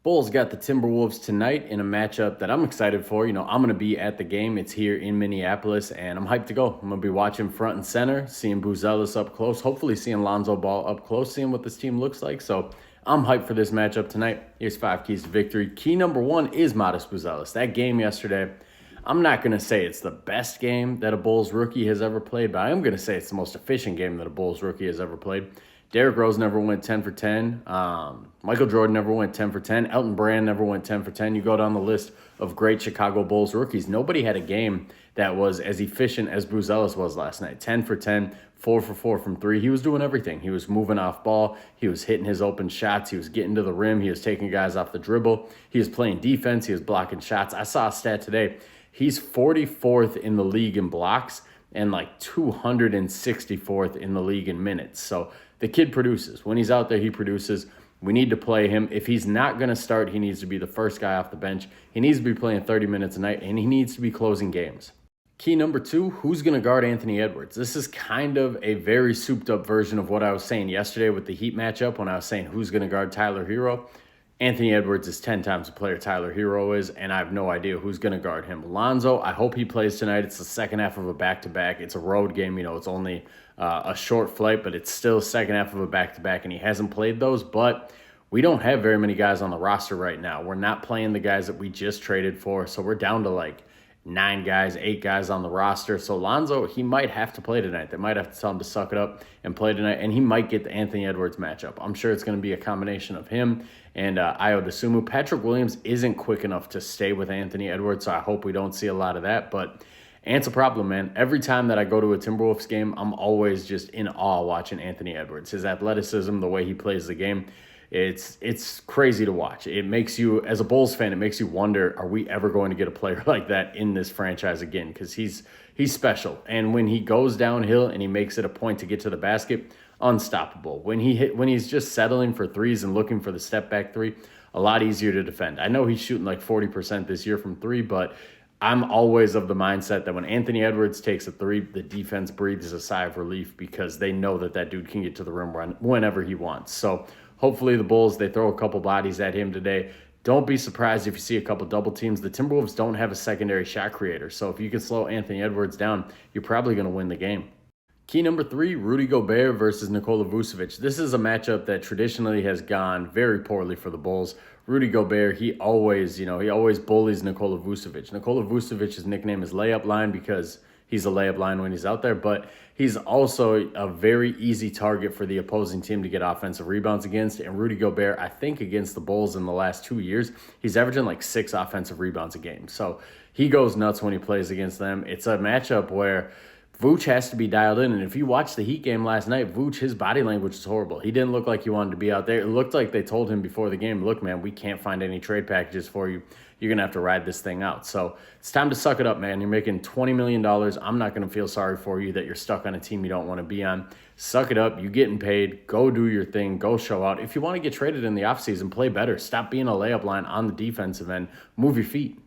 Bulls got the Timberwolves tonight in a matchup that I'm excited for. I'm going to be at the game. It's here in Minneapolis, and I'm hyped to go. I'm going to be watching front and center, seeing Buzelis up close, hopefully seeing Lonzo Ball up close, seeing what this team looks like. So I'm hyped for this matchup tonight. Here's 5 keys to victory. Key number 1 is Modest Buzelis. That game yesterday, I'm not going to say it's the best game that a Bulls rookie has ever played, but I am going to say it's the most efficient game that a Bulls rookie has ever played. Derrick Rose never went 10 for 10. Michael Jordan never went 10 for 10. Elton Brand never went 10 for 10. You go down the list of great Chicago Bulls rookies. Nobody had a game that was as efficient as Buzelis was last night. 10 for 10, 4 for 4 from 3. He was doing everything. He was moving off ball. He was hitting his open shots. He was getting to the rim. He was taking guys off the dribble. He was playing defense. He was blocking shots. I saw a stat today. He's 44th in the league in blocks and like 264th in the league in minutes. So the kid produces. When he's out there, he produces. We need to play him. If he's not going to start, he needs to be the first guy off the bench. He needs to be playing 30 minutes a night, and he needs to be closing games. Key number 2, who's going to guard Anthony Edwards? This is kind of a very souped up version of what I was saying yesterday with the Heat matchup when I was saying who's going to guard Tyler Hero. Anthony Edwards is 10 times the player Tyler Hero is, and I have no idea who's going to guard him. Lonzo, I hope he plays tonight. It's the second half of a back-to-back. It's a road game. It's only a short flight, but it's still second half of a back-to-back, and he hasn't played those. But we don't have very many guys on the roster right now. We're not playing the guys that we just traded for, so we're down to like 9 guys, 8 guys on the roster. So Lonzo, he might have to play tonight. They might have to tell him to suck it up and play tonight, and he might get the Anthony Edwards matchup. I'm sure it's going to be a combination of him and Ayo Dosunmu. Patrick Williams isn't quick enough to stay with Anthony Edwards, so I hope we don't see a lot of that. But Ant's a problem, man. Every time that I go to a Timberwolves game, I'm always just in awe watching Anthony Edwards. His athleticism, the way he plays the game, it's crazy to watch. It makes you, as a Bulls fan, it makes you wonder, are we ever going to get a player like that in this franchise again? Because he's special. And when he goes downhill and he makes it a point to get to the basket, unstoppable. When he's just settling for threes and looking for the step back three, a lot easier to defend. I know he's shooting like 40% this year from 3, but I'm always of the mindset that when Anthony Edwards takes a 3, the defense breathes a sigh of relief because they know that dude can get to the rim whenever he wants. So hopefully the Bulls, they throw a couple bodies at him today. Don't be surprised if you see a couple double teams. The Timberwolves don't have a secondary shot creator. So if you can slow Anthony Edwards down, you're probably going to win the game. Key number 3, Rudy Gobert versus Nikola Vucevic. This is a matchup that traditionally has gone very poorly for the Bulls. Rudy Gobert, he always bullies Nikola Vucevic. Nikola Vucevic's nickname is Layup Line because he's a layup line when he's out there, but he's also a very easy target for the opposing team to get offensive rebounds against. And Rudy Gobert, I think against the Bulls in the last 2 years, he's averaging like 6 offensive rebounds a game. So he goes nuts when he plays against them. It's a matchup where Vooch has to be dialed in. And if you watch the Heat game last night, Vooch, his body language is horrible. He didn't look like he wanted to be out there. It looked like they told him before the game, look, man, we can't find any trade packages for you. You're going to have to ride this thing out. So it's time to suck it up, man. You're making $20 million. I'm not going to feel sorry for you that you're stuck on a team you don't want to be on. Suck it up. You're getting paid. Go do your thing. Go show out. If you want to get traded in the offseason, play better. Stop being a layup line on the defensive end. Move your feet.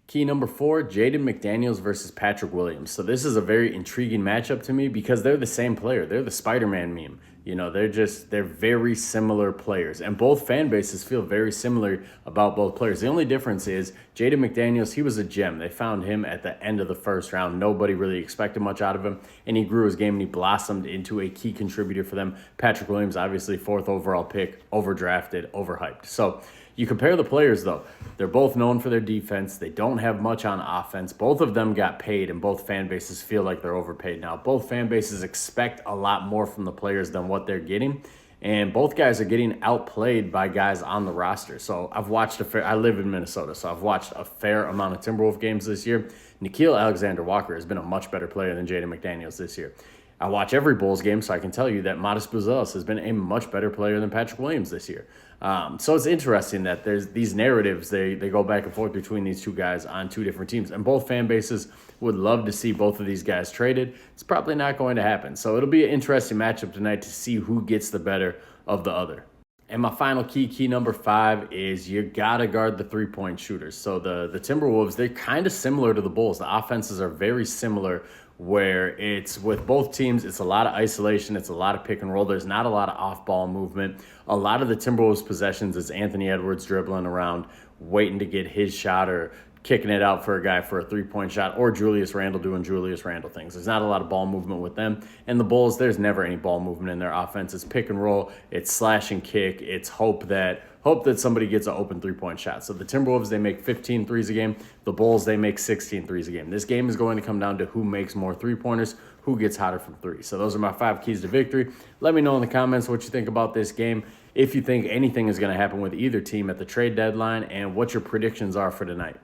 Key number 4, Jaden McDaniels versus Patrick Williams. So this is a very intriguing matchup to me because they're the same player. They're the Spider-Man meme. They're very similar players. And both fan bases feel very similar about both players. The only difference is Jaden McDaniels, he was a gem. They found him at the end of the first round. Nobody really expected much out of him. And he grew his game and he blossomed into a key contributor for them. Patrick Williams, obviously 4th overall pick, overdrafted, overhyped. So you compare the players, though. They're both known for their defense. They don't have much on offense. Both of them got paid, and both fan bases feel like they're overpaid now. Both fan bases expect a lot more from the players than what they're getting, and both guys are getting outplayed by guys on the roster. So I've watched I live in Minnesota, so I've watched a fair amount of Timberwolves games this year. Nickeil Alexander-Walker has been a much better player than Jaden McDaniels this year. I watch every Bulls game, so I can tell you that Modest Buzelis has been a much better player than Patrick Williams this year. So it's interesting that there's these narratives, they go back and forth between these two guys on 2 different teams. And both fan bases would love to see both of these guys traded. It's probably not going to happen. So it'll be an interesting matchup tonight to see who gets the better of the other. And my final key number 5, is you got to guard the three-point shooters. So the Timberwolves, they're kind of similar to the Bulls. The offenses are very similar where it's with both teams, it's a lot of isolation, it's a lot of pick and roll. There's not a lot of off-ball movement. A lot of the Timberwolves possessions is Anthony Edwards dribbling around, waiting to get his shot or kicking it out for a guy for a three-point shot, or Julius Randle doing Julius Randle things. There's not a lot of ball movement with them. And the Bulls, there's never any ball movement in their offense. It's pick and roll, it's slash and kick, it's hope that somebody gets an open three-point shot. So the Timberwolves, they make 15 threes a game. The Bulls, they make 16 threes a game. This game is going to come down to who makes more three-pointers, who gets hotter from three. So those are my 5 keys to victory. Let me know in the comments what you think about this game, if you think anything is going to happen with either team at the trade deadline, and what your predictions are for tonight.